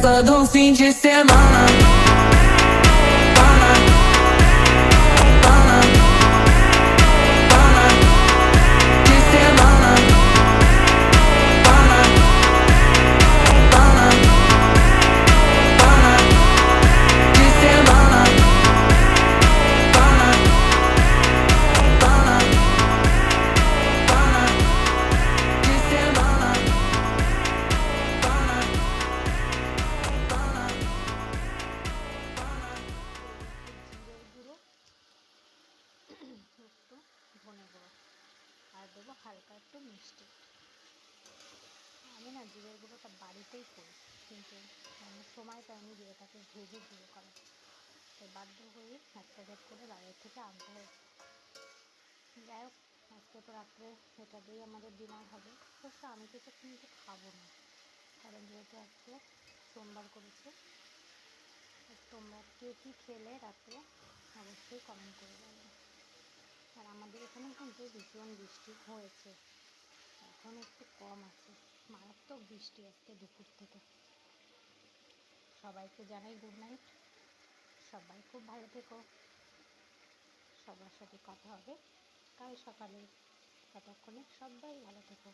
festa do fim de semana. ধনে গুঁড়ো আর দেবো হালকা একটু মিষ্টি। আমি না জিরের গুঁড়োটা বাড়িতেই করি, কিন্তু আমি সময় পাইনি জিরেটাকে ভেজে গুঁড়ো করা, তাই বাধ্য হয়ে এক প্যাকেট করে বাইরে থেকে আনতে হয়। যাই হোক, আজকে তো রাত্রে এটা দিয়েই আমাদের ডিনার হবে। অবশ্য আমি কিছু কিন্তু খাবো না, কারণ যেহেতু আজকে সোমবার করেছে। তোমরা কে কী খেলে রাত্রে অবশ্যই কমেন্ট করে দেবে। আর আমাদের এখানে কিন্তু ভীষণ বৃষ্টি হয়েছে, এখন একটু কম আছে। মারাত্মক বৃষ্টি আজকে দুপুর থেকে। সবাইকে জানাই গুড নাইট। সবাই খুব ভালো থেকো। সবার সাথে কথা হবে কাল সকালে। ততক্ষণে সবাই ভালো থেকো।